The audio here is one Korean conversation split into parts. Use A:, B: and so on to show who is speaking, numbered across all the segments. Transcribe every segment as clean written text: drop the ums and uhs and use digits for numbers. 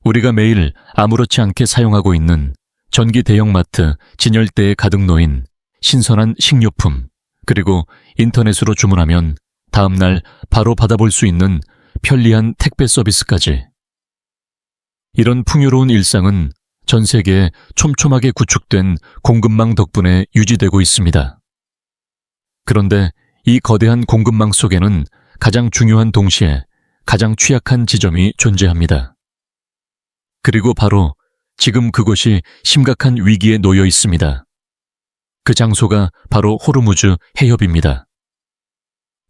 A: 우리가 매일 아무렇지 않게 사용하고 있는 전기 대형마트 진열대에 가득 놓인 신선한 식료품, 그리고 인터넷으로 주문하면 다음날 바로 받아볼 수 있는 편리한 택배 서비스까지. 이런 풍요로운 일상은 전 세계에 촘촘하게 구축된 공급망 덕분에 유지되고 있습니다. 그런데 이 거대한 공급망 속에는 가장 중요한 동시에 가장 취약한 지점이 존재합니다. 그리고 바로 지금 그곳이 심각한 위기에 놓여 있습니다. 그 장소가 바로 호르무즈 해협입니다.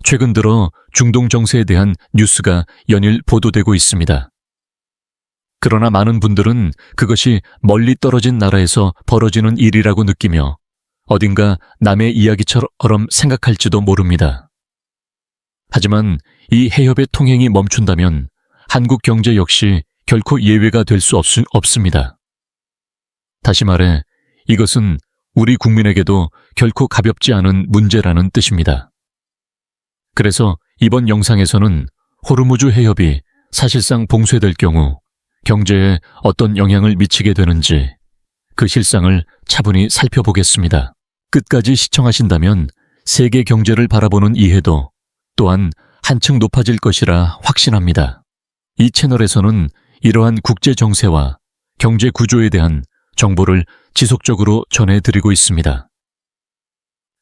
A: 최근 들어 중동 정세에 대한 뉴스가 연일 보도되고 있습니다. 그러나 많은 분들은 그것이 멀리 떨어진 나라에서 벌어지는 일이라고 느끼며 어딘가 남의 이야기처럼 생각할지도 모릅니다. 하지만 이 해협의 통행이 멈춘다면 한국 경제 역시 결코 예외가 될 수 없습니다. 다시 말해, 이것은 우리 국민에게도 결코 가볍지 않은 문제라는 뜻입니다. 그래서 이번 영상에서는 호르무즈 해협이 사실상 봉쇄될 경우 경제에 어떤 영향을 미치게 되는지 그 실상을 차분히 살펴보겠습니다. 끝까지 시청하신다면 세계 경제를 바라보는 이해도 또한 한층 높아질 것이라 확신합니다. 이 채널에서는 이러한 국제 정세와 경제 구조에 대한 정보를 지속적으로 전해드리고 있습니다.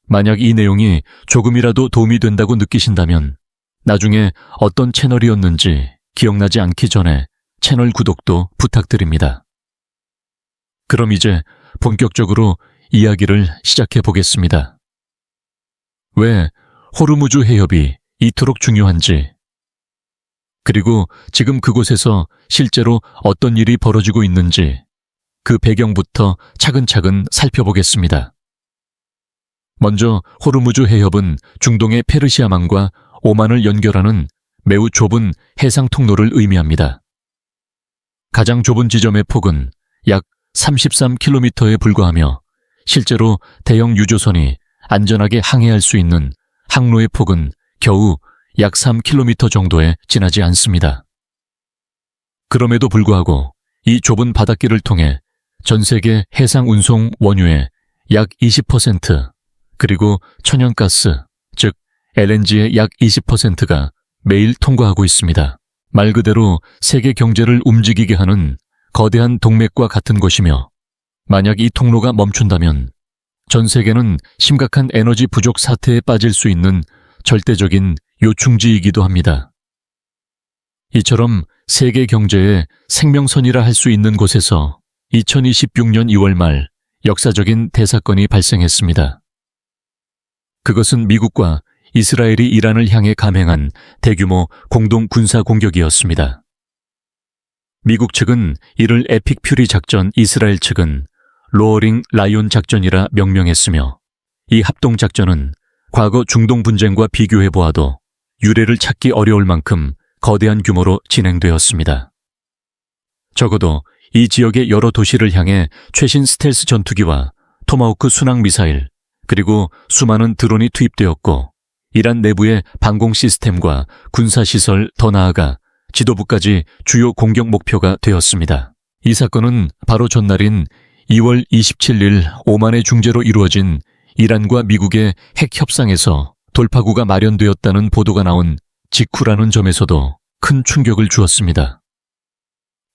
A: 만약 이 내용이 조금이라도 도움이 된다고 느끼신다면 나중에 어떤 채널이었는지 기억나지 않기 전에 채널 구독도 부탁드립니다. 그럼 이제 본격적으로 이야기를 시작해 보겠습니다. 왜 호르무즈 해협이 이토록 중요한지, 그리고 지금 그곳에서 실제로 어떤 일이 벌어지고 있는지 그 배경부터 차근차근 살펴보겠습니다. 먼저 호르무즈 해협은 중동의 페르시아만과 오만을 연결하는 매우 좁은 해상 통로를 의미합니다. 가장 좁은 지점의 폭은 약 33km에 불과하며 실제로 대형 유조선이 안전하게 항해할 수 있는 항로의 폭은 겨우 약 3km 정도에 지나지 않습니다. 그럼에도 불구하고 이 좁은 바닷길을 통해 전 세계 해상 운송 원유의 약 20%, 그리고 천연가스, 즉 LNG의 약 20%가 매일 통과하고 있습니다. 말 그대로 세계 경제를 움직이게 하는 거대한 동맥과 같은 것이며, 만약 이 통로가 멈춘다면 전 세계는 심각한 에너지 부족 사태에 빠질 수 있는 절대적인 요충지이기도 합니다. 이처럼 세계 경제의 생명선이라 할 수 있는 곳에서 2026년 2월 말 역사적인 대사건이 발생했습니다. 그것은 미국과 이스라엘이 이란을 향해 감행한 대규모 공동 군사 공격이었습니다. 미국 측은 이를 에픽 퓨리 작전, 이스라엘 측은 로어링 라이온 작전이라 명명했으며, 이 합동 작전은 과거 중동 분쟁과 비교해 보아도 유례를 찾기 어려울 만큼 거대한 규모로 진행되었습니다. 적어도 이 지역의 여러 도시를 향해 최신 스텔스 전투기와 토마호크 순항 미사일, 그리고 수많은 드론이 투입되었고, 이란 내부의 방공 시스템과 군사시설, 더 나아가 지도부까지 주요 공격 목표가 되었습니다. 이 사건은 바로 전날인 2월 27일 오만의 중재로 이루어진 이란과 미국의 핵 협상에서 돌파구가 마련되었다는 보도가 나온 직후라는 점에서도 큰 충격을 주었습니다.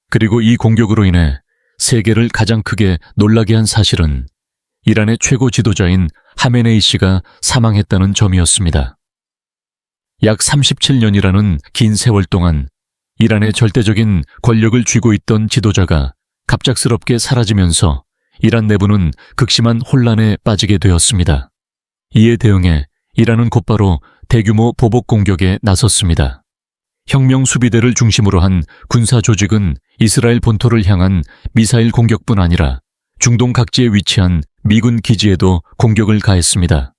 A: 그리고 이 공격으로 인해 세계를 가장 크게 놀라게 한 사실은 이란의 최고 지도자인 하메네이 씨가 사망했다는 점이었습니다. 약 37년이라는 긴 세월 동안 이란의 절대적인 권력을 쥐고 있던 지도자가 갑작스럽게 사라지면서 이란 내부는 극심한 혼란에 빠지게 되었습니다. 이에 대응해 이란은 곧바로 대규모 보복 공격에 나섰습니다. 혁명 수비대를 중심으로 한 군사 조직은 이스라엘 본토를 향한 미사일 공격뿐 아니라 중동 각지에 위치한 미군 기지에도 공격을 가했습니다.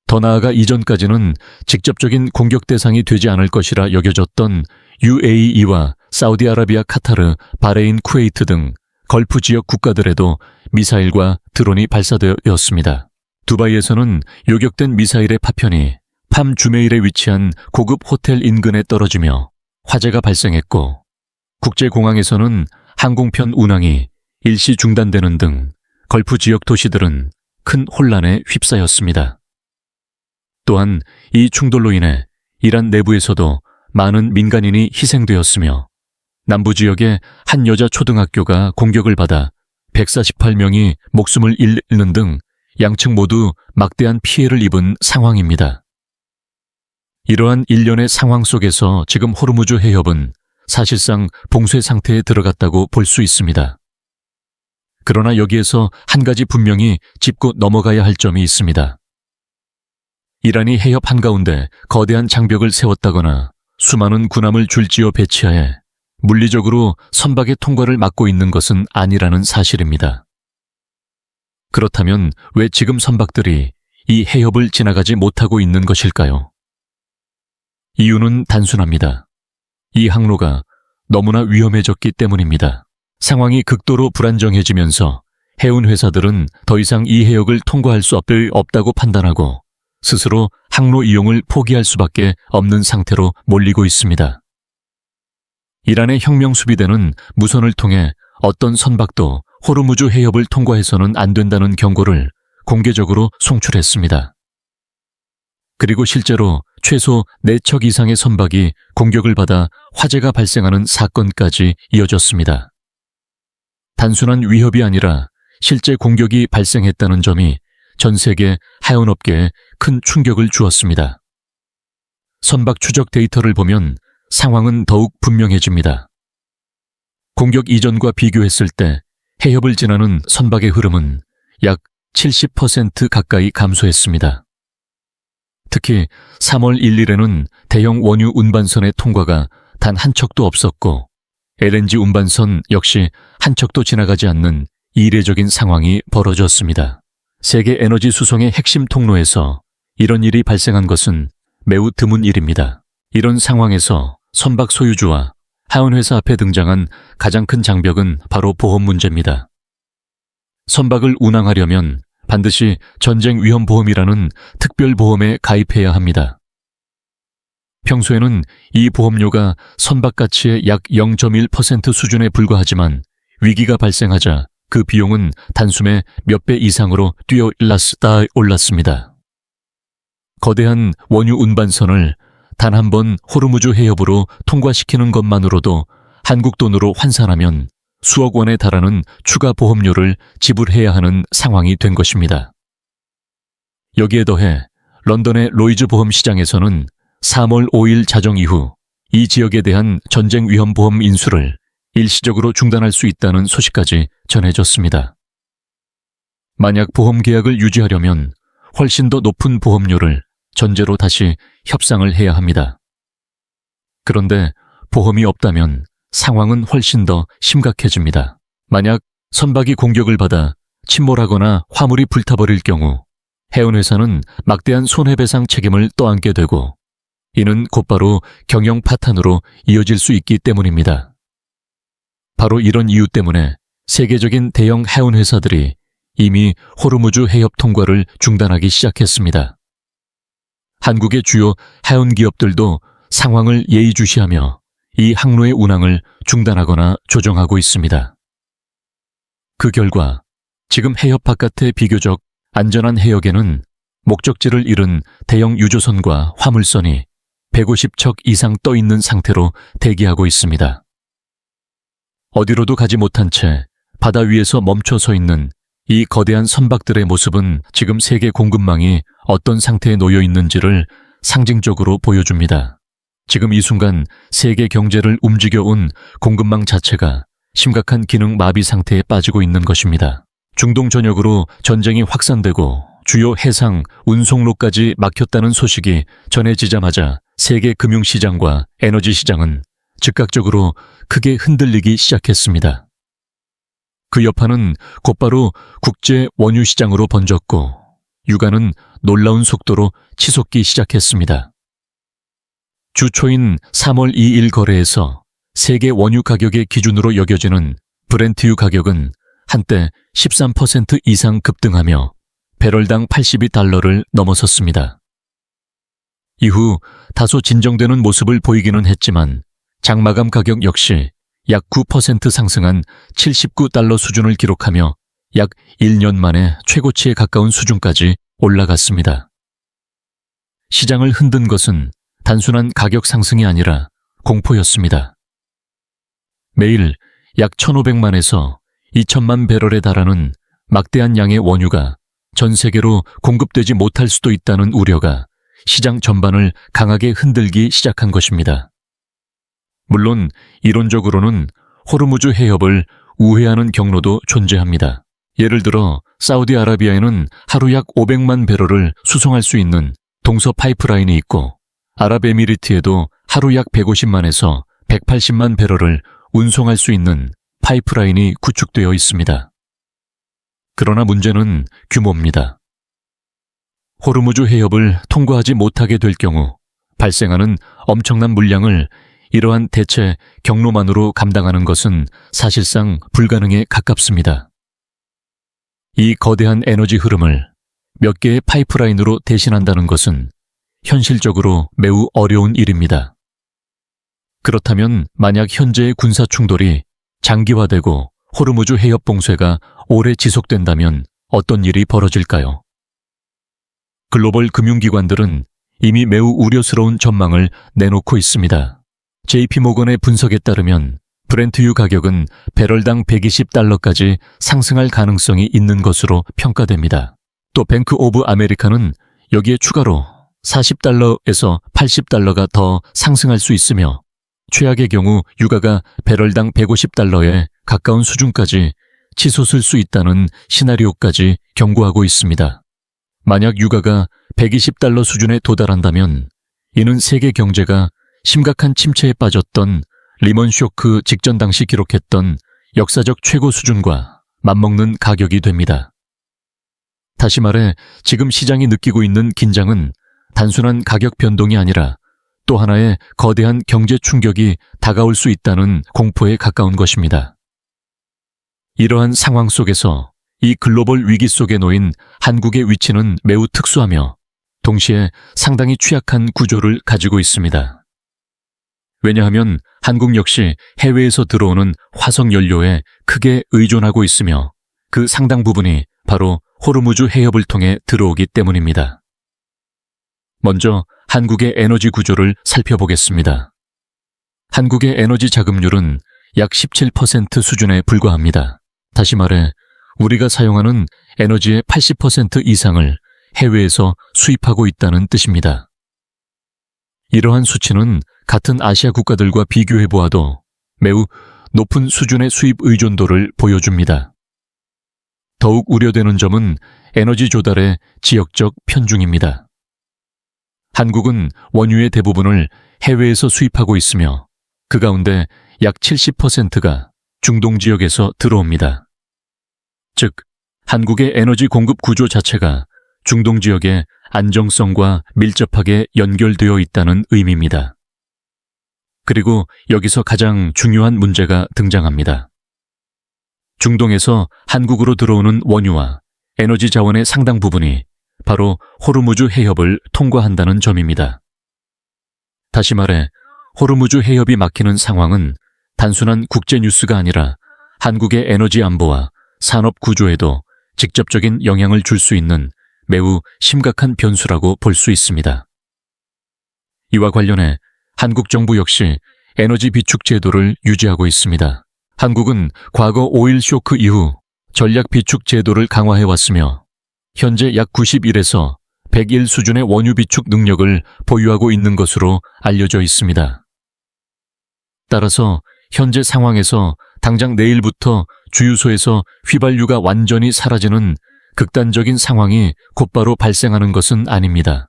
A: 더 나아가 이전까지는 직접적인 공격 대상이 되지 않을 것이라 여겨졌던 UAE와 사우디아라비아, 카타르, 바레인, 쿠웨이트 등 걸프 지역 국가들에도 미사일과 드론이 발사되었습니다. 두바이에서는 요격된 미사일의 파편이 팜 주메일에 위치한 고급 호텔 인근에 떨어지며 화재가 발생했고, 국제공항에서는 항공편 운항이 일시 중단되는 등 걸프 지역 도시들은 큰 혼란에 휩싸였습니다. 또한 이 충돌로 인해 이란 내부에서도 많은 민간인이 희생되었으며 남부 지역의 한 여자 초등학교가 공격을 받아 148명이 목숨을 잃는 등 양측 모두 막대한 피해를 입은 상황입니다. 이러한 일련의 상황 속에서 지금 호르무즈 해협은 사실상 봉쇄 상태에 들어갔다고 볼 수 있습니다. 그러나 여기에서 한 가지 분명히 짚고 넘어가야 할 점이 있습니다. 이란이 해협 한가운데 거대한 장벽을 세웠다거나 수많은 군함을 줄지어 배치하에 물리적으로 선박의 통과를 막고 있는 것은 아니라는 사실입니다. 그렇다면 왜 지금 선박들이 이 해협을 지나가지 못하고 있는 것일까요? 이유는 단순합니다. 이 항로가 너무나 위험해졌기 때문입니다. 상황이 극도로 불안정해지면서 해운 회사들은 더 이상 이 해역을 통과할 수 없다고 판단하고 스스로 항로 이용을 포기할 수밖에 없는 상태로 몰리고 있습니다. 이란의 혁명수비대는 무선을 통해 어떤 선박도 호르무즈 해협을 통과해서는 안 된다는 경고를 공개적으로 송출했습니다. 그리고 실제로 최소 4척 이상의 선박이 공격을 받아 화재가 발생하는 사건까지 이어졌습니다. 단순한 위협이 아니라 실제 공격이 발생했다는 점이 전 세계 하연업계에 큰 충격을 주었습니다. 선박 추적 데이터를 보면 상황은 더욱 분명해집니다. 공격 이전과 비교했을 때 해협을 지나는 선박의 흐름은 약 70% 가까이 감소했습니다. 특히 3월 1일에는 대형 원유 운반선의 통과가 단 한 척도 없었고 LNG 운반선 역시 한 척도 지나가지 않는 이례적인 상황이 벌어졌습니다. 세계 에너지 수송의 핵심 통로에서 이런 일이 발생한 것은 매우 드문 일입니다. 이런 상황에서 선박 소유주와 하원회사 앞에 등장한 가장 큰 장벽은 바로 보험 문제입니다. 선박을 운항하려면 반드시 전쟁 위험 보험이라는 특별 보험에 가입해야 합니다. 평소에는 이 보험료가 선박 가치의 약 0.1% 수준에 불과하지만 위기가 발생하자 그 비용은 단숨에 몇 배 이상으로 뛰어 올랐습니다. 거대한 원유 운반선을 단 한 번 호르무즈 해협으로 통과시키는 것만으로도 한국 돈으로 환산하면 수억 원에 달하는 추가 보험료를 지불해야 하는 상황이 된 것입니다. 여기에 더해 런던의 로이즈 보험 시장에서는 3월 5일 자정 이후 이 지역에 대한 전쟁 위험 보험 인수를 일시적으로 중단할 수 있다는 소식까지 전해졌습니다. 만약 보험 계약을 유지하려면 훨씬 더 높은 보험료를 전제로 다시 협상을 해야 합니다. 그런데 보험이 없다면 상황은 훨씬 더 심각해집니다. 만약 선박이 공격을 받아 침몰하거나 화물이 불타버릴 경우 해운회사는 막대한 손해배상 책임을 떠안게 되고 이는 곧바로 경영 파탄으로 이어질 수 있기 때문입니다. 바로 이런 이유 때문에 세계적인 대형 해운회사들이 이미 호르무즈 해협 통과를 중단하기 시작했습니다. 한국의 주요 해운기업들도 상황을 예의주시하며 이 항로의 운항을 중단하거나 조정하고 있습니다. 그 결과 지금 해협 바깥의 비교적 안전한 해역에는 목적지를 잃은 대형 유조선과 화물선이 150척 이상 떠 있는 상태로 대기하고 있습니다. 어디로도 가지 못한 채 바다 위에서 멈춰 서 있는 이 거대한 선박들의 모습은 지금 세계 공급망이 어떤 상태에 놓여 있는지를 상징적으로 보여줍니다. 지금 이 순간 세계 경제를 움직여온 공급망 자체가 심각한 기능 마비 상태에 빠지고 있는 것입니다. 중동 전역으로 전쟁이 확산되고 주요 해상, 운송로까지 막혔다는 소식이 전해지자마자 세계 금융시장과 에너지 시장은 즉각적으로 크게 흔들리기 시작했습니다. 그 여파는 곧바로 국제 원유 시장으로 번졌고 유가는 놀라운 속도로 치솟기 시작했습니다. 주초인 3월 2일 거래에서 세계 원유 가격의 기준으로 여겨지는 브렌트유 가격은 한때 13% 이상 급등하며 배럴당 82달러를 넘어섰습니다. 이후 다소 진정되는 모습을 보이기는 했지만 장마감 가격 역시 약 9% 상승한 79달러 수준을 기록하며 약 1년 만에 최고치에 가까운 수준까지 올라갔습니다. 시장을 흔든 것은 단순한 가격 상승이 아니라 공포였습니다. 매일 약 1,500만에서 2,000만 배럴에 달하는 막대한 양의 원유가 전 세계로 공급되지 못할 수도 있다는 우려가 시장 전반을 강하게 흔들기 시작한 것입니다. 물론 이론적으로는 호르무즈 해협을 우회하는 경로도 존재합니다. 예를 들어 사우디아라비아에는 하루 약 500만 배럴을 수송할 수 있는 동서 파이프라인이 있고 아랍에미리트에도 하루 약 150만에서 180만 배럴을 운송할 수 있는 파이프라인이 구축되어 있습니다. 그러나 문제는 규모입니다. 호르무즈 해협을 통과하지 못하게 될 경우 발생하는 엄청난 물량을 이러한 대체 경로만으로 감당하는 것은 사실상 불가능에 가깝습니다. 이 거대한 에너지 흐름을 몇 개의 파이프라인으로 대신한다는 것은 현실적으로 매우 어려운 일입니다. 그렇다면 만약 현재의 군사 충돌이 장기화되고 호르무즈 해협 봉쇄가 오래 지속된다면 어떤 일이 벌어질까요? 글로벌 금융기관들은 이미 매우 우려스러운 전망을 내놓고 있습니다. JP모건의 분석에 따르면 브렌트유 가격은 배럴당 120달러까지 상승할 가능성이 있는 것으로 평가됩니다. 또 뱅크 오브 아메리카는 여기에 추가로 40달러에서 80달러가 더 상승할 수 있으며 최악의 경우 유가가 배럴당 150달러에 가까운 수준까지 치솟을 수 있다는 시나리오까지 경고하고 있습니다. 만약 유가가 120달러 수준에 도달한다면 이는 세계 경제가 심각한 침체에 빠졌던 리먼 쇼크 직전 당시 기록했던 역사적 최고 수준과 맞먹는 가격이 됩니다. 다시 말해 지금 시장이 느끼고 있는 긴장은 단순한 가격 변동이 아니라 또 하나의 거대한 경제 충격이 다가올 수 있다는 공포에 가까운 것입니다. 이러한 상황 속에서 이 글로벌 위기 속에 놓인 한국의 위치는 매우 특수하며 동시에 상당히 취약한 구조를 가지고 있습니다. 왜냐하면 한국 역시 해외에서 들어오는 화석 연료에 크게 의존하고 있으며 그 상당 부분이 바로 호르무즈 해협을 통해 들어오기 때문입니다. 먼저 한국의 에너지 구조를 살펴보겠습니다. 한국의 에너지 자급률은 약 17% 수준에 불과합니다. 다시 말해 우리가 사용하는 에너지의 80% 이상을 해외에서 수입하고 있다는 뜻입니다. 이러한 수치는 같은 아시아 국가들과 비교해 보아도 매우 높은 수준의 수입 의존도를 보여줍니다. 더욱 우려되는 점은 에너지 조달의 지역적 편중입니다. 한국은 원유의 대부분을 해외에서 수입하고 있으며 그 가운데 약 70%가 중동 지역에서 들어옵니다. 즉, 한국의 에너지 공급 구조 자체가 중동 지역의 안정성과 밀접하게 연결되어 있다는 의미입니다. 그리고 여기서 가장 중요한 문제가 등장합니다. 중동에서 한국으로 들어오는 원유와 에너지 자원의 상당 부분이 바로 호르무즈 해협을 통과한다는 점입니다. 다시 말해 호르무즈 해협이 막히는 상황은 단순한 국제 뉴스가 아니라 한국의 에너지 안보와 산업 구조에도 직접적인 영향을 줄 수 있는 매우 심각한 변수라고 볼 수 있습니다. 이와 관련해 한국 정부 역시 에너지 비축 제도를 유지하고 있습니다. 한국은 과거 오일 쇼크 이후 전략 비축 제도를 강화해왔으며 현재 약 91에서 101 수준의 원유 비축 능력을 보유하고 있는 것으로 알려져 있습니다. 따라서 현재 상황에서 당장 내일부터 주유소에서 휘발유가 완전히 사라지는 극단적인 상황이 곧바로 발생하는 것은 아닙니다.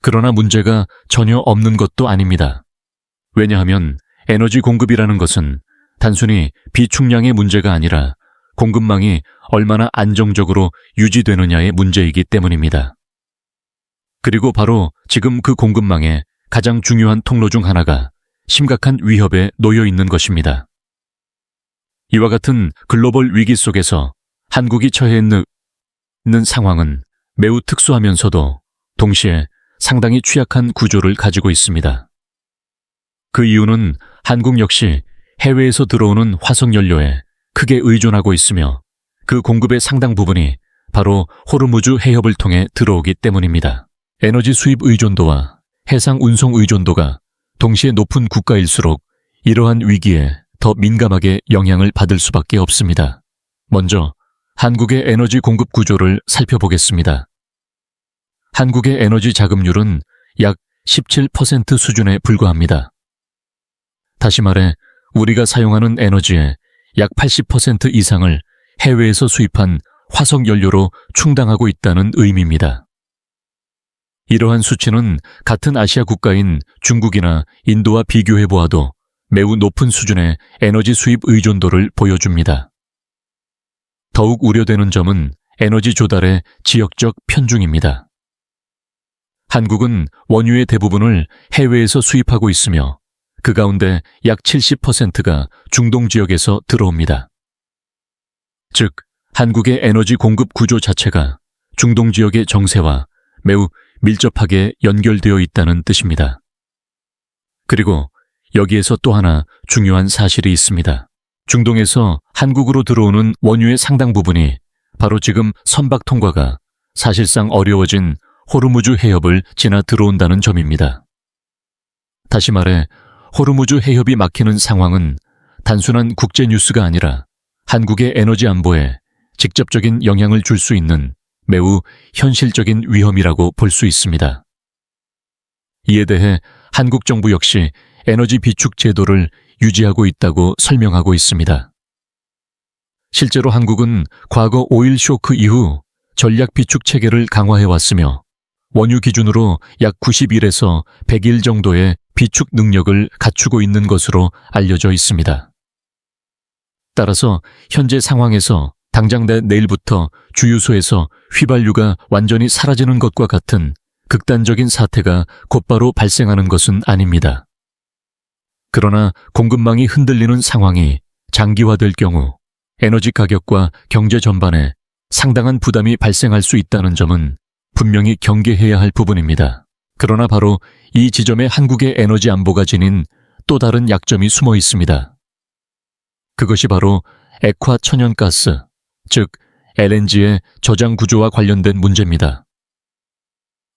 A: 그러나 문제가 전혀 없는 것도 아닙니다. 왜냐하면 에너지 공급이라는 것은 단순히 비축량의 문제가 아니라 공급망이 얼마나 안정적으로 유지되느냐의 문제이기 때문입니다. 그리고 바로 지금 그 공급망의 가장 중요한 통로 중 하나가 심각한 위협에 놓여 있는 것입니다. 이와 같은 글로벌 위기 속에서 한국이 처해 있는 상황은 매우 특수하면서도 동시에 상당히 취약한 구조를 가지고 있습니다. 그 이유는 한국 역시 해외에서 들어오는 화석연료에 크게 의존하고 있으며 그 공급의 상당 부분이 바로 호르무즈 해협을 통해 들어오기 때문입니다. 에너지 수입 의존도와 해상 운송 의존도가 동시에 높은 국가일수록 이러한 위기에 더 민감하게 영향을 받을 수밖에 없습니다. 먼저 한국의 에너지 공급 구조를 살펴보겠습니다. 한국의 에너지 자급률은 약 17% 수준에 불과합니다. 다시 말해 우리가 사용하는 에너지의 약 80% 이상을 해외에서 수입한 화석연료로 충당하고 있다는 의미입니다. 이러한 수치는 같은 아시아 국가인 중국이나 인도와 비교해보아도 매우 높은 수준의 에너지 수입 의존도를 보여줍니다. 더욱 우려되는 점은 에너지 조달의 지역적 편중입니다. 한국은 원유의 대부분을 해외에서 수입하고 있으며 그 가운데 약 70%가 중동 지역에서 들어옵니다. 즉, 한국의 에너지 공급 구조 자체가 중동 지역의 정세와 매우 밀접하게 연결되어 있다는 뜻입니다. 그리고 여기에서 또 하나 중요한 사실이 있습니다. 중동에서 한국으로 들어오는 원유의 상당 부분이 바로 지금 선박 통과가 사실상 어려워진 호르무즈 해협을 지나 들어온다는 점입니다. 다시 말해 호르무즈 해협이 막히는 상황은 단순한 국제 뉴스가 아니라 한국의 에너지 안보에 직접적인 영향을 줄 수 있는 매우 현실적인 위험이라고 볼 수 있습니다. 이에 대해 한국 정부 역시 에너지 비축 제도를 유지하고 있다고 설명하고 있습니다. 실제로 한국은 과거 오일 쇼크 이후 전략 비축 체계를 강화해 왔으며 원유 기준으로 약 90일에서 100일 정도의 비축 능력을 갖추고 있는 것으로 알려져 있습니다. 따라서 현재 상황에서 당장 내일부터 주유소에서 휘발유가 완전히 사라지는 것과 같은 극단적인 사태가 곧바로 발생하는 것은 아닙니다. 그러나 공급망이 흔들리는 상황이 장기화될 경우 에너지 가격과 경제 전반에 상당한 부담이 발생할 수 있다는 점은 분명히 경계해야 할 부분입니다. 그러나 바로 이 지점에 한국의 에너지 안보가 지닌 또 다른 약점이 숨어 있습니다. 그것이 바로 액화 천연가스, 즉 LNG의 저장 구조와 관련된 문제입니다.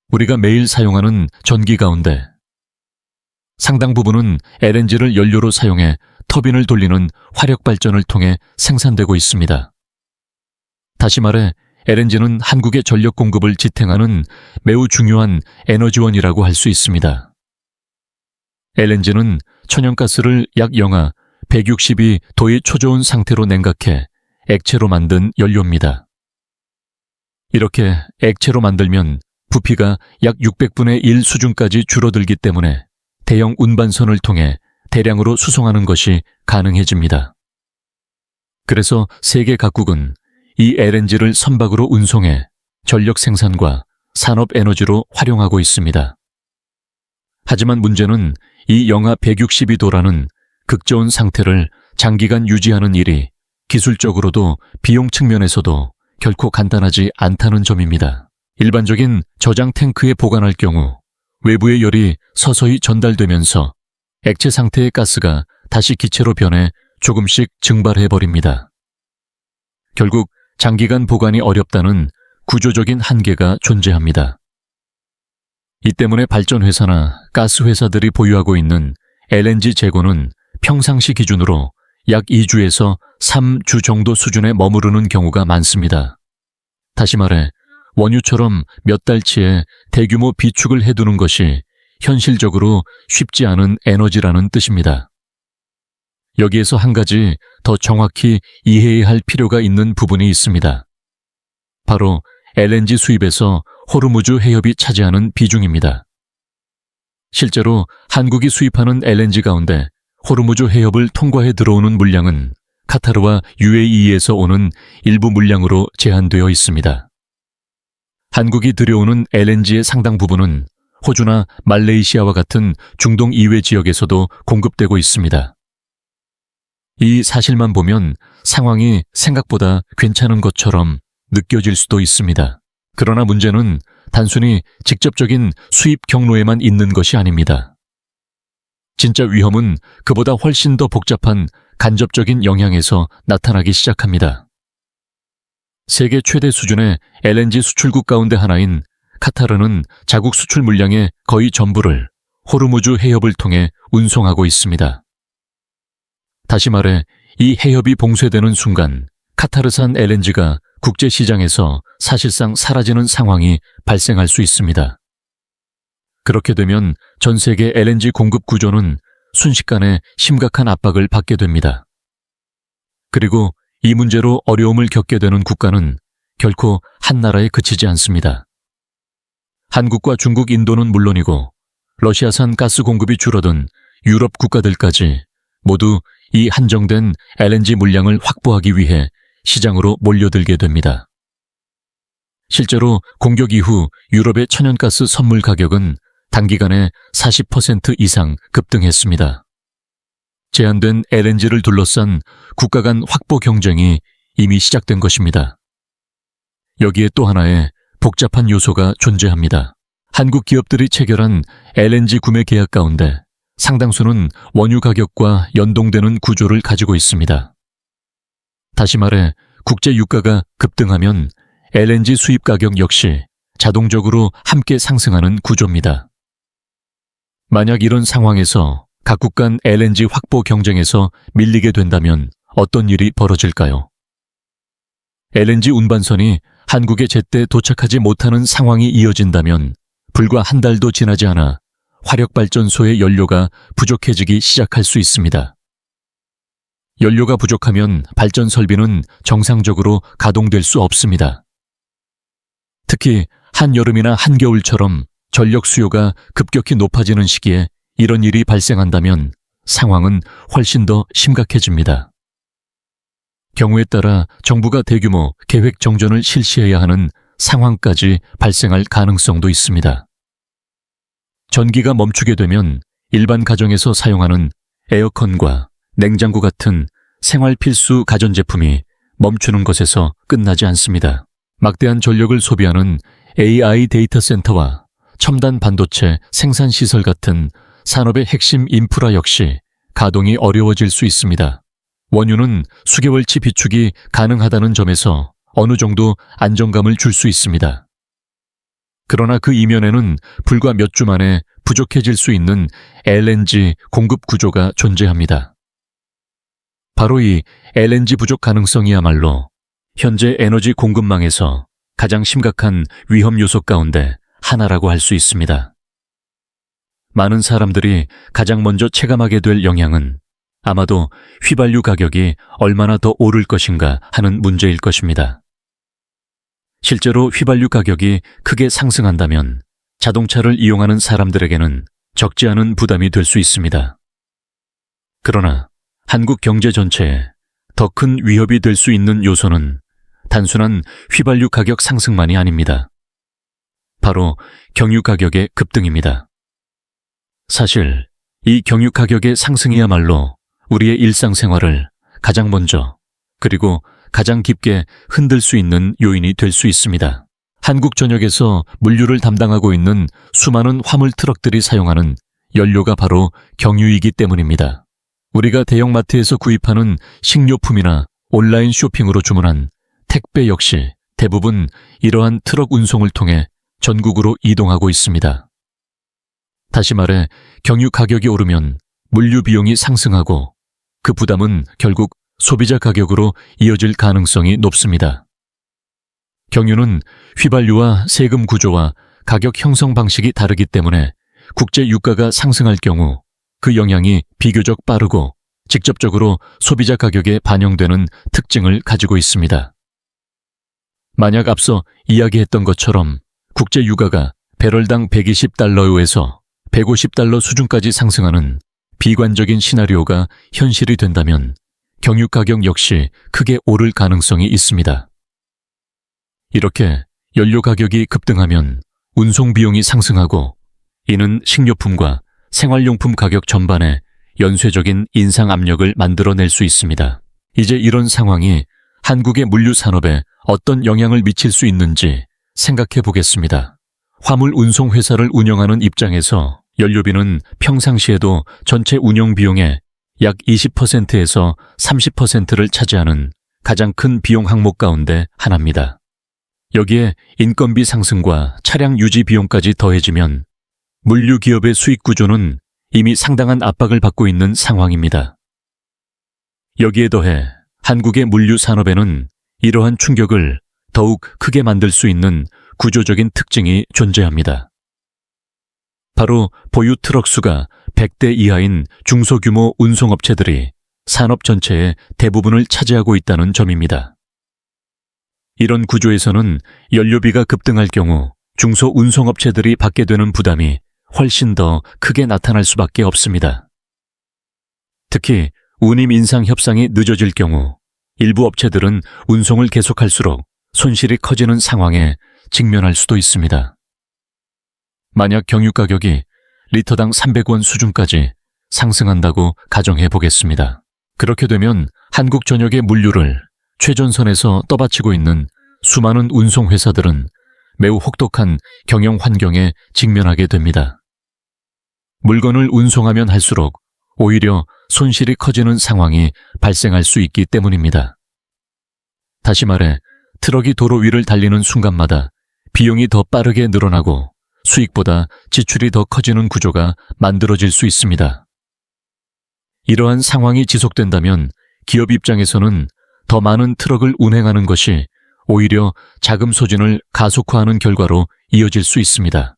A: 우리가 매일 사용하는 전기 가운데 상당 부분은 LNG를 연료로 사용해 터빈을 돌리는 화력 발전을 통해 생산되고 있습니다. 다시 말해 LNG는 한국의 전력 공급을 지탱하는 매우 중요한 에너지원이라고 할 수 있습니다. LNG는 천연가스를 약 영하 162도의 초저온 상태로 냉각해 액체로 만든 연료입니다. 이렇게 액체로 만들면 부피가 약 600분의 1 수준까지 줄어들기 때문에 대형 운반선을 통해 대량으로 수송하는 것이 가능해집니다. 그래서 세계 각국은 이 LNG를 선박으로 운송해 전력 생산과 산업 에너지로 활용하고 있습니다. 하지만 문제는 이 영하 162도라는 극저온 상태를 장기간 유지하는 일이 기술적으로도 비용 측면에서도 결코 간단하지 않다는 점입니다. 일반적인 저장 탱크에 보관할 경우 외부의 열이 서서히 전달되면서 액체 상태의 가스가 다시 기체로 변해 조금씩 증발해버립니다. 결국 장기간 보관이 어렵다는 구조적인 한계가 존재합니다. 이 때문에 발전회사나 가스회사들이 보유하고 있는 LNG 재고는 평상시 기준으로 약 2주에서 3주 정도 수준에 머무르는 경우가 많습니다. 다시 말해 원유처럼 몇 달치의 대규모 비축을 해두는 것이 현실적으로 쉽지 않은 에너지라는 뜻입니다. 여기에서 한 가지 더 정확히 이해해야 할 필요가 있는 부분이 있습니다. 바로 LNG 수입에서 호르무즈 해협이 차지하는 비중입니다. 실제로 한국이 수입하는 LNG 가운데 호르무즈 해협을 통과해 들어오는 물량은 카타르와 UAE에서 오는 일부 물량으로 제한되어 있습니다. 한국이 들여오는 LNG의 상당 부분은 호주나 말레이시아와 같은 중동 이외 지역에서도 공급되고 있습니다. 이 사실만 보면 상황이 생각보다 괜찮은 것처럼 느껴질 수도 있습니다. 그러나 문제는 단순히 직접적인 수입 경로에만 있는 것이 아닙니다. 진짜 위험은 그보다 훨씬 더 복잡한 간접적인 영향에서 나타나기 시작합니다. 세계 최대 수준의 LNG 수출국 가운데 하나인 카타르는 자국 수출 물량의 거의 전부를 호르무즈 해협을 통해 운송하고 있습니다. 다시 말해 이 해협이 봉쇄되는 순간 카타르산 LNG가 국제시장에서 사실상 사라지는 상황이 발생할 수 있습니다. 그렇게 되면 전 세계 LNG 공급 구조는 순식간에 심각한 압박을 받게 됩니다. 그리고 이 문제로 어려움을 겪게 되는 국가는 결코 한 나라에 그치지 않습니다. 한국과 중국, 인도는 물론이고 러시아산 가스 공급이 줄어든 유럽 국가들까지 모두 이 한정된 LNG 물량을 확보하기 위해 시장으로 몰려들게 됩니다. 실제로 공격 이후 유럽의 천연가스 선물 가격은 단기간에 40% 이상 급등했습니다. 제한된 LNG를 둘러싼 국가 간 확보 경쟁이 이미 시작된 것입니다. 여기에 또 하나의 복잡한 요소가 존재합니다. 한국 기업들이 체결한 LNG 구매 계약 가운데 상당수는 원유 가격과 연동되는 구조를 가지고 있습니다. 다시 말해 국제 유가가 급등하면 LNG 수입 가격 역시 자동적으로 함께 상승하는 구조입니다. 만약 이런 상황에서 각국 간 LNG 확보 경쟁에서 밀리게 된다면 어떤 일이 벌어질까요? LNG 운반선이 한국에 제때 도착하지 못하는 상황이 이어진다면 불과 한 달도 지나지 않아 화력발전소의 연료가 부족해지기 시작할 수 있습니다. 연료가 부족하면 발전 설비는 정상적으로 가동될 수 없습니다. 특히 한여름이나 한겨울처럼 전력 수요가 급격히 높아지는 시기에 이런 일이 발생한다면 상황은 훨씬 더 심각해집니다. 경우에 따라 정부가 대규모 계획 정전을 실시해야 하는 상황까지 발생할 가능성도 있습니다. 전기가 멈추게 되면 일반 가정에서 사용하는 에어컨과 냉장고 같은 생활 필수 가전제품이 멈추는 것에서 끝나지 않습니다. 막대한 전력을 소비하는 AI 데이터 센터와 첨단 반도체 생산 시설 같은 산업의 핵심 인프라 역시 가동이 어려워질 수 있습니다. 원유는 수개월치 비축이 가능하다는 점에서 어느 정도 안정감을 줄 수 있습니다. 그러나 그 이면에는 불과 몇 주 만에 부족해질 수 있는 LNG 공급 구조가 존재합니다. 바로 이 LNG 부족 가능성이야말로 현재 에너지 공급망에서 가장 심각한 위험 요소 가운데 하나라고 할 수 있습니다. 많은 사람들이 가장 먼저 체감하게 될 영향은 아마도 휘발유 가격이 얼마나 더 오를 것인가 하는 문제일 것입니다. 실제로 휘발유 가격이 크게 상승한다면 자동차를 이용하는 사람들에게는 적지 않은 부담이 될 수 있습니다. 그러나 한국 경제 전체에 더 큰 위협이 될 수 있는 요소는 단순한 휘발유 가격 상승만이 아닙니다. 바로 경유 가격의 급등입니다. 사실 이 경유 가격의 상승이야말로 우리의 일상생활을 가장 먼저 그리고 가장 깊게 흔들 수 있는 요인이 될 수 있습니다. 한국 전역에서 물류를 담당하고 있는 수많은 화물 트럭들이 사용하는 연료가 바로 경유이기 때문입니다. 우리가 대형마트에서 구입하는 식료품이나 온라인 쇼핑으로 주문한 택배 역시 대부분 이러한 트럭 운송을 통해 전국으로 이동하고 있습니다. 다시 말해 경유 가격이 오르면 물류 비용이 상승하고 그 부담은 결국 소비자 가격으로 이어질 가능성이 높습니다. 경유는 휘발유와 세금 구조와 가격 형성 방식이 다르기 때문에 국제 유가가 상승할 경우 그 영향이 비교적 빠르고 직접적으로 소비자 가격에 반영되는 특징을 가지고 있습니다. 만약 앞서 이야기했던 것처럼 국제 유가가 배럴당 120달러에서 150달러 수준까지 상승하는 비관적인 시나리오가 현실이 된다면 경유 가격 역시 크게 오를 가능성이 있습니다. 이렇게 연료 가격이 급등하면 운송 비용이 상승하고 이는 식료품과 생활용품 가격 전반에 연쇄적인 인상 압력을 만들어낼 수 있습니다. 이제 이런 상황이 한국의 물류 산업에 어떤 영향을 미칠 수 있는지 생각해 보겠습니다. 화물 운송 회사를 운영하는 입장에서 연료비는 평상시에도 전체 운영 비용의 약 20%에서 30%를 차지하는 가장 큰 비용 항목 가운데 하나입니다. 여기에 인건비 상승과 차량 유지 비용까지 더해지면 물류 기업의 수익 구조는 이미 상당한 압박을 받고 있는 상황입니다. 여기에 더해 한국의 물류 산업에는 이러한 충격을 더욱 크게 만들 수 있는 구조적인 특징이 존재합니다. 바로 보유 트럭 수가 100대 이하인 중소규모 운송업체들이 산업 전체의 대부분을 차지하고 있다는 점입니다. 이런 구조에서는 연료비가 급등할 경우 중소운송업체들이 받게 되는 부담이 훨씬 더 크게 나타날 수밖에 없습니다. 특히 운임 인상 협상이 늦어질 경우 일부 업체들은 운송을 계속할수록 손실이 커지는 상황에 직면할 수도 있습니다. 만약 경유 가격이 리터당 300원 수준까지 상승한다고 가정해 보겠습니다. 그렇게 되면 한국 전역의 물류를 최전선에서 떠받치고 있는 수많은 운송회사들은 매우 혹독한 경영 환경에 직면하게 됩니다. 물건을 운송하면 할수록 오히려 손실이 커지는 상황이 발생할 수 있기 때문입니다. 다시 말해 트럭이 도로 위를 달리는 순간마다 비용이 더 빠르게 늘어나고 수익보다 지출이 더 커지는 구조가 만들어질 수 있습니다. 이러한 상황이 지속된다면 기업 입장에서는 더 많은 트럭을 운행하는 것이 오히려 자금 소진을 가속화하는 결과로 이어질 수 있습니다.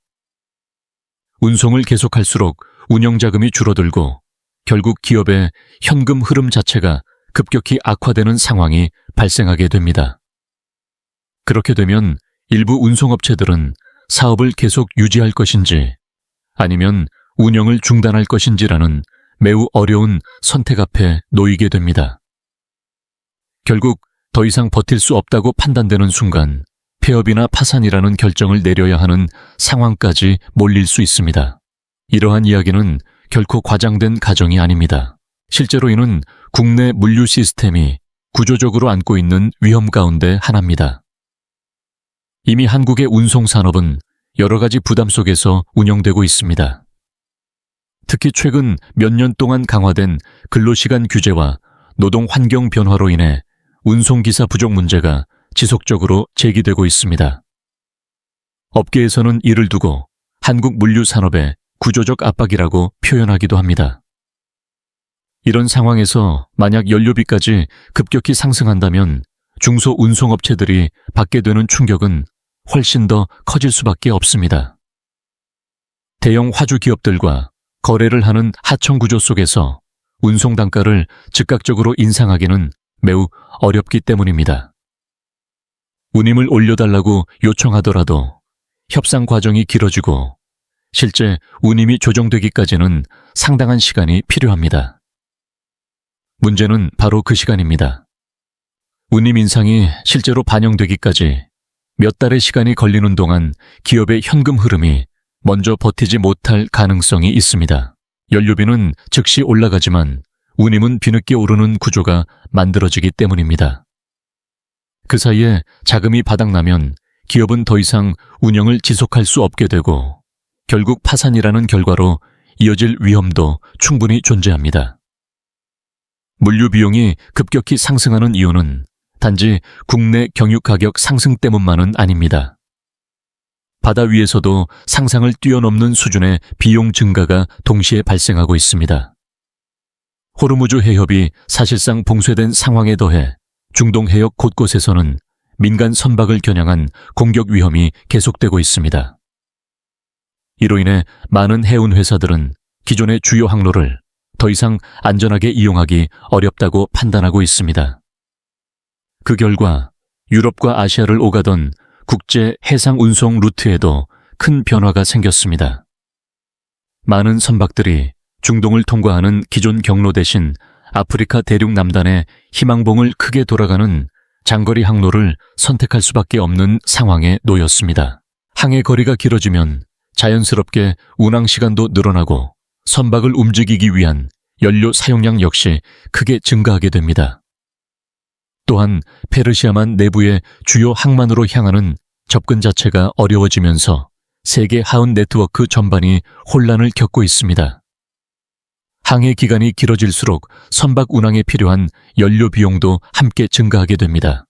A: 운송을 계속할수록 운영자금이 줄어들고 결국 기업의 현금 흐름 자체가 급격히 악화되는 상황이 발생하게 됩니다. 그렇게 되면 일부 운송업체들은 사업을 계속 유지할 것인지 아니면 운영을 중단할 것인지라는 매우 어려운 선택 앞에 놓이게 됩니다. 결국 더 이상 버틸 수 없다고 판단되는 순간 폐업이나 파산이라는 결정을 내려야 하는 상황까지 몰릴 수 있습니다. 이러한 이야기는 결코 과장된 가정이 아닙니다. 실제로 이는 국내 물류 시스템이 구조적으로 안고 있는 위험 가운데 하나입니다. 이미 한국의 운송산업은 여러 가지 부담 속에서 운영되고 있습니다. 특히 최근 몇 년 동안 강화된 근로시간 규제와 노동 환경 변화로 인해 운송기사 부족 문제가 지속적으로 제기되고 있습니다. 업계에서는 이를 두고 한국 물류 산업의 구조적 압박이라고 표현하기도 합니다. 이런 상황에서 만약 연료비까지 급격히 상승한다면 중소운송업체들이 받게 되는 충격은 훨씬 더 커질 수밖에 없습니다. 대형 화주 기업들과 거래를 하는 하청 구조 속에서 운송 단가를 즉각적으로 인상하기는 매우 어렵기 때문입니다. 운임을 올려달라고 요청하더라도 협상 과정이 길어지고 실제 운임이 조정되기까지는 상당한 시간이 필요합니다. 문제는 바로 그 시간입니다. 운임 인상이 실제로 반영되기까지 몇 달의 시간이 걸리는 동안 기업의 현금 흐름이 먼저 버티지 못할 가능성이 있습니다. 연료비는 즉시 올라가지만 운임은 뒤늦게 오르는 구조가 만들어지기 때문입니다. 그 사이에 자금이 바닥나면 기업은 더 이상 운영을 지속할 수 없게 되고 결국 파산이라는 결과로 이어질 위험도 충분히 존재합니다. 물류 비용이 급격히 상승하는 이유는 단지 국내 경유 가격 상승 때문만은 아닙니다. 바다 위에서도 상상을 뛰어넘는 수준의 비용 증가가 동시에 발생하고 있습니다. 호르무즈 해협이 사실상 봉쇄된 상황에 더해 중동 해역 곳곳에서는 민간 선박을 겨냥한 공격 위험이 계속되고 있습니다. 이로 인해 많은 해운 회사들은 기존의 주요 항로를 더 이상 안전하게 이용하기 어렵다고 판단하고 있습니다. 그 결과 유럽과 아시아를 오가던 국제 해상 운송 루트에도 큰 변화가 생겼습니다. 많은 선박들이 중동을 통과하는 기존 경로 대신 아프리카 대륙 남단의 희망봉을 크게 돌아가는 장거리 항로를 선택할 수밖에 없는 상황에 놓였습니다. 항해 거리가 길어지면 자연스럽게 운항 시간도 늘어나고 선박을 움직이기 위한 연료 사용량 역시 크게 증가하게 됩니다. 또한 페르시아만 내부의 주요 항만으로 향하는 접근 자체가 어려워지면서 세계 하운 네트워크 전반이 혼란을 겪고 있습니다. 항해 기간이 길어질수록 선박 운항에 필요한 연료 비용도 함께 증가하게 됩니다.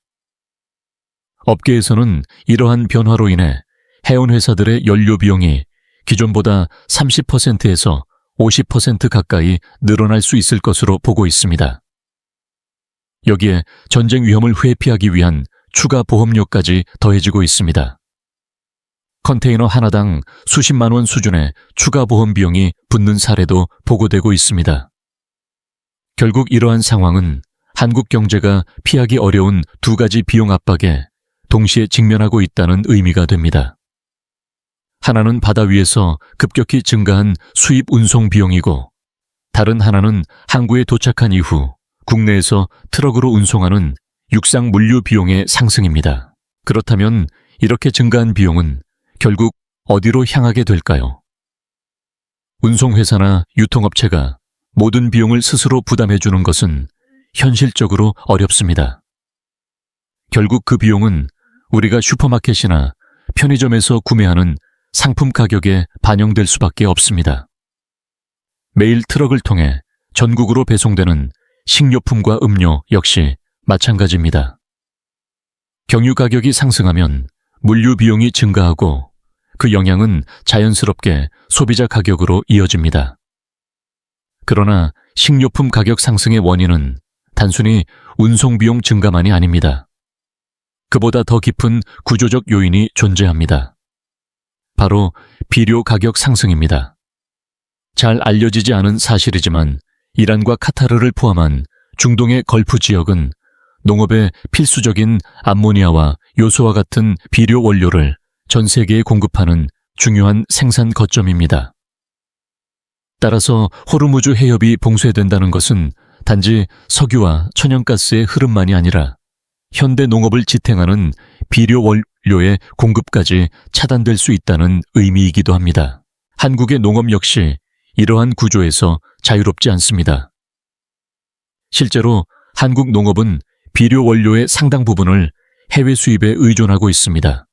A: 업계에서는 이러한 변화로 인해 해운 회사들의 연료 비용이 기존보다 30%에서 50% 가까이 늘어날 수 있을 것으로 보고 있습니다. 여기에 전쟁 위험을 회피하기 위한 추가 보험료까지 더해지고 있습니다. 컨테이너 하나당 수십만 원 수준의 추가 보험 비용이 붙는 사례도 보고되고 있습니다. 결국 이러한 상황은 한국 경제가 피하기 어려운 두 가지 비용 압박에 동시에 직면하고 있다는 의미가 됩니다. 하나는 바다 위에서 급격히 증가한 수입 운송 비용이고, 다른 하나는 항구에 도착한 이후 국내에서 트럭으로 운송하는 육상 물류 비용의 상승입니다. 그렇다면 이렇게 증가한 비용은 결국 어디로 향하게 될까요? 운송회사나 유통업체가 모든 비용을 스스로 부담해주는 것은 현실적으로 어렵습니다. 결국 그 비용은 우리가 슈퍼마켓이나 편의점에서 구매하는 상품 가격에 반영될 수밖에 없습니다. 매일 트럭을 통해 전국으로 배송되는 식료품과 음료 역시 마찬가지입니다. 경유 가격이 상승하면 물류 비용이 증가하고 그 영향은 자연스럽게 소비자 가격으로 이어집니다. 그러나 식료품 가격 상승의 원인은 단순히 운송 비용 증가만이 아닙니다. 그보다 더 깊은 구조적 요인이 존재합니다. 바로 비료 가격 상승입니다. 잘 알려지지 않은 사실이지만 이란과 카타르를 포함한 중동의 걸프 지역은 농업에 필수적인 암모니아와 요소와 같은 비료 원료를 전 세계에 공급하는 중요한 생산 거점입니다. 따라서 호르무즈 해협이 봉쇄된다는 것은 단지 석유와 천연가스의 흐름만이 아니라 현대 농업을 지탱하는 비료 원료의 공급까지 차단될 수 있다는 의미이기도 합니다. 한국의 농업 역시 이러한 구조에서 자유롭지 않습니다. 실제로 한국 농업은 비료 원료의 상당 부분을 해외 수입에 의존하고 있습니다.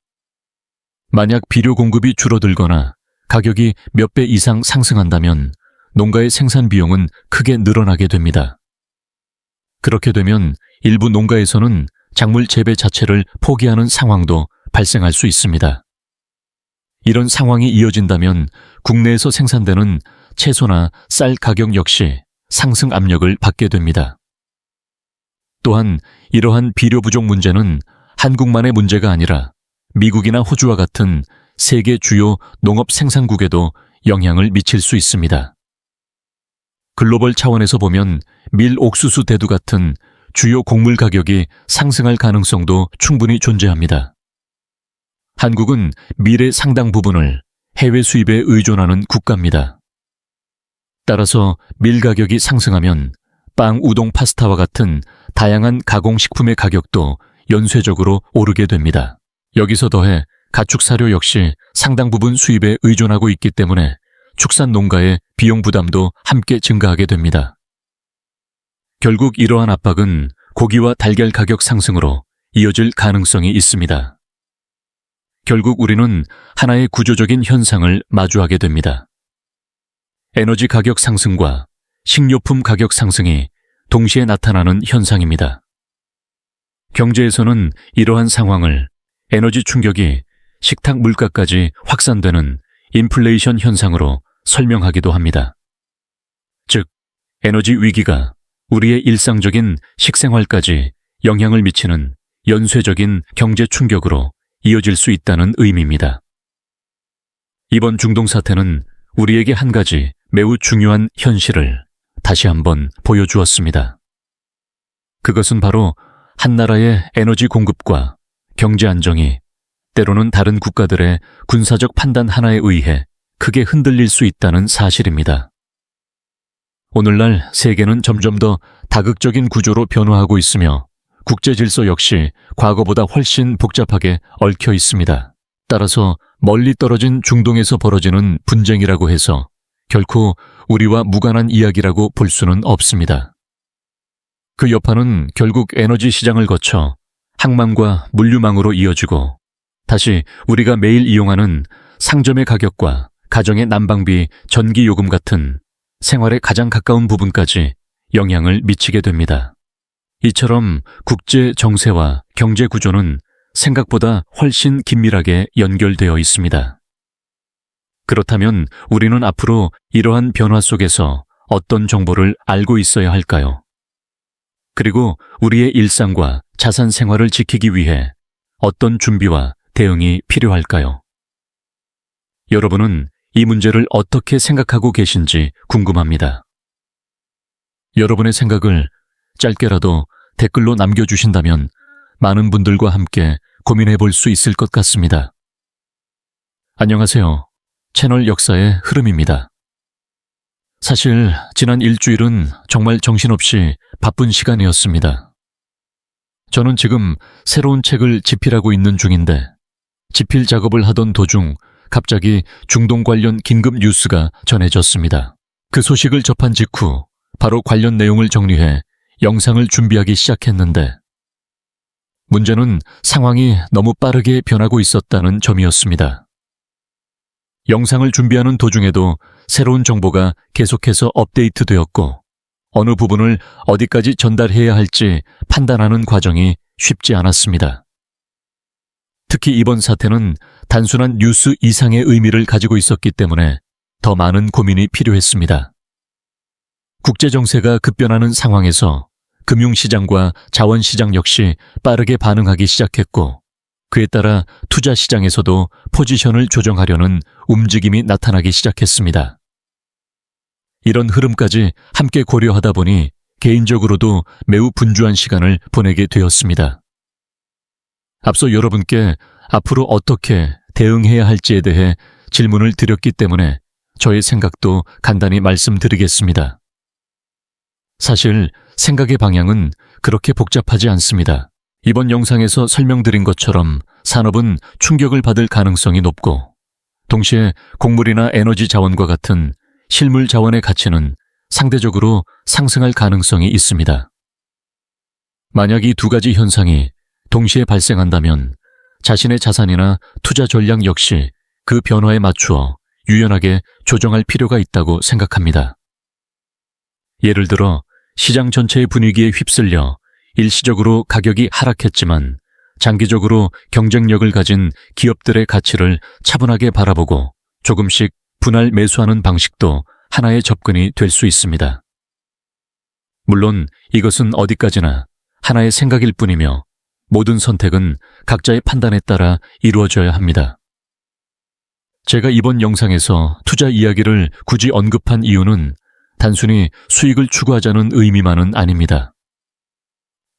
A: 만약 비료 공급이 줄어들거나 가격이 몇 배 이상 상승한다면 농가의 생산 비용은 크게 늘어나게 됩니다. 그렇게 되면 일부 농가에서는 작물 재배 자체를 포기하는 상황도 발생할 수 있습니다. 이런 상황이 이어진다면 국내에서 생산되는 채소나 쌀 가격 역시 상승 압력을 받게 됩니다. 또한 이러한 비료 부족 문제는 한국만의 문제가 아니라 미국이나 호주와 같은 세계 주요 농업 생산국에도 영향을 미칠 수 있습니다. 글로벌 차원에서 보면 밀 옥수수 대두 같은 주요 곡물 가격이 상승할 가능성도 충분히 존재합니다. 한국은 밀의 상당 부분을 해외 수입에 의존하는 국가입니다. 따라서 밀 가격이 상승하면 빵, 우동, 파스타와 같은 다양한 가공식품의 가격도 연쇄적으로 오르게 됩니다. 여기서 더해 가축 사료 역시 상당 부분 수입에 의존하고 있기 때문에 축산 농가의 비용 부담도 함께 증가하게 됩니다. 결국 이러한 압박은 고기와 달걀 가격 상승으로 이어질 가능성이 있습니다. 결국 우리는 하나의 구조적인 현상을 마주하게 됩니다. 에너지 가격 상승과 식료품 가격 상승이 동시에 나타나는 현상입니다. 경제에서는 이러한 상황을 에너지 충격이 식탁 물가까지 확산되는 인플레이션 현상으로 설명하기도 합니다. 즉, 에너지 위기가 우리의 일상적인 식생활까지 영향을 미치는 연쇄적인 경제 충격으로 이어질 수 있다는 의미입니다. 이번 중동 사태는 우리에게 한 가지 매우 중요한 현실을 다시 한번 보여주었습니다. 그것은 바로 한 나라의 에너지 공급과 경제 안정이 때로는 다른 국가들의 군사적 판단 하나에 의해 크게 흔들릴 수 있다는 사실입니다. 오늘날 세계는 점점 더 다극적인 구조로 변화하고 있으며 국제 질서 역시 과거보다 훨씬 복잡하게 얽혀 있습니다. 따라서 멀리 떨어진 중동에서 벌어지는 분쟁이라고 해서 결코 우리와 무관한 이야기라고 볼 수는 없습니다. 그 여파는 결국 에너지 시장을 거쳐 항만과 물류망으로 이어지고 다시 우리가 매일 이용하는 상점의 가격과 가정의 난방비, 전기요금 같은 생활에 가장 가까운 부분까지 영향을 미치게 됩니다. 이처럼 국제 정세와 경제 구조는 생각보다 훨씬 긴밀하게 연결되어 있습니다. 그렇다면 우리는 앞으로 이러한 변화 속에서 어떤 정보를 알고 있어야 할까요? 그리고 우리의 일상과 자산 생활을 지키기 위해 어떤 준비와 대응이 필요할까요? 여러분은 이 문제를 어떻게 생각하고 계신지 궁금합니다. 여러분의 생각을 짧게라도 댓글로 남겨주신다면 많은 분들과 함께 고민해 볼 수 있을 것 같습니다. 안녕하세요. 채널 역사의 흐름입니다. 사실 지난 일주일은 정말 정신없이 바쁜 시간이었습니다. 저는 지금 새로운 책을 집필하고 있는 중인데 집필 작업을 하던 도중 갑자기 중동 관련 긴급 뉴스가 전해졌습니다. 그 소식을 접한 직후 바로 관련 내용을 정리해 영상을 준비하기 시작했는데 문제는 상황이 너무 빠르게 변하고 있었다는 점이었습니다. 영상을 준비하는 도중에도 새로운 정보가 계속해서 업데이트되었고 어느 부분을 어디까지 전달해야 할지 판단하는 과정이 쉽지 않았습니다. 특히 이번 사태는 단순한 뉴스 이상의 의미를 가지고 있었기 때문에 더 많은 고민이 필요했습니다. 국제정세가 급변하는 상황에서 금융시장과 자원시장 역시 빠르게 반응하기 시작했고 그에 따라 투자시장에서도 포지션을 조정하려는 움직임이 나타나기 시작했습니다. 이런 흐름까지 함께 고려하다 보니 개인적으로도 매우 분주한 시간을 보내게 되었습니다. 앞서 여러분께 앞으로 어떻게 대응해야 할지에 대해 질문을 드렸기 때문에 저의 생각도 간단히 말씀드리겠습니다. 사실 생각의 방향은 그렇게 복잡하지 않습니다. 이번 영상에서 설명드린 것처럼 산업은 충격을 받을 가능성이 높고 동시에 곡물이나 에너지 자원과 같은 실물 자원의 가치는 상대적으로 상승할 가능성이 있습니다. 만약 이 두 가지 현상이 동시에 발생한다면 자신의 자산이나 투자 전략 역시 그 변화에 맞추어 유연하게 조정할 필요가 있다고 생각합니다. 예를 들어 시장 전체의 분위기에 휩쓸려 일시적으로 가격이 하락했지만 장기적으로 경쟁력을 가진 기업들의 가치를 차분하게 바라보고 조금씩 분할 매수하는 방식도 하나의 접근이 될 수 있습니다. 물론 이것은 어디까지나 하나의 생각일 뿐이며 모든 선택은 각자의 판단에 따라 이루어져야 합니다. 제가 이번 영상에서 투자 이야기를 굳이 언급한 이유는 단순히 수익을 추구하자는 의미만은 아닙니다.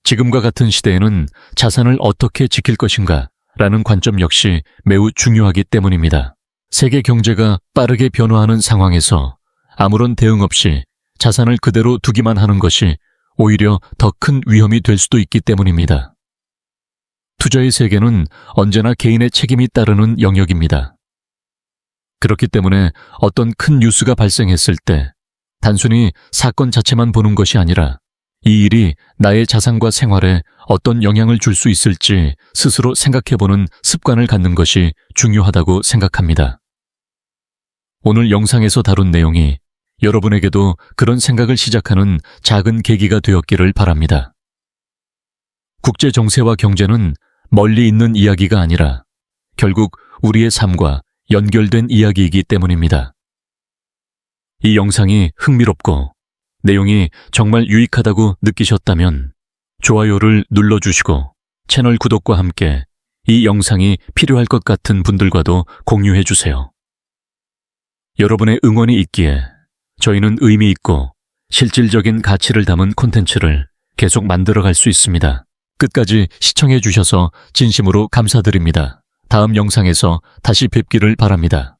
A: 지금과 같은 시대에는 자산을 어떻게 지킬 것인가 라는 관점 역시 매우 중요하기 때문입니다. 세계 경제가 빠르게 변화하는 상황에서 아무런 대응 없이 자산을 그대로 두기만 하는 것이 오히려 더 큰 위험이 될 수도 있기 때문입니다. 투자의 세계는 언제나 개인의 책임이 따르는 영역입니다. 그렇기 때문에 어떤 큰 뉴스가 발생했을 때 단순히 사건 자체만 보는 것이 아니라 이 일이 나의 자산과 생활에 어떤 영향을 줄 수 있을지 스스로 생각해보는 습관을 갖는 것이 중요하다고 생각합니다. 오늘 영상에서 다룬 내용이 여러분에게도 그런 생각을 시작하는 작은 계기가 되었기를 바랍니다. 국제 정세와 경제는 멀리 있는 이야기가 아니라 결국 우리의 삶과 연결된 이야기이기 때문입니다. 이 영상이 흥미롭고 내용이 정말 유익하다고 느끼셨다면 좋아요를 눌러주시고 채널 구독과 함께 이 영상이 필요할 것 같은 분들과도 공유해주세요. 여러분의 응원이 있기에 저희는 의미 있고 실질적인 가치를 담은 콘텐츠를 계속 만들어갈 수 있습니다. 끝까지 시청해 주셔서 진심으로 감사드립니다. 다음 영상에서 다시 뵙기를 바랍니다.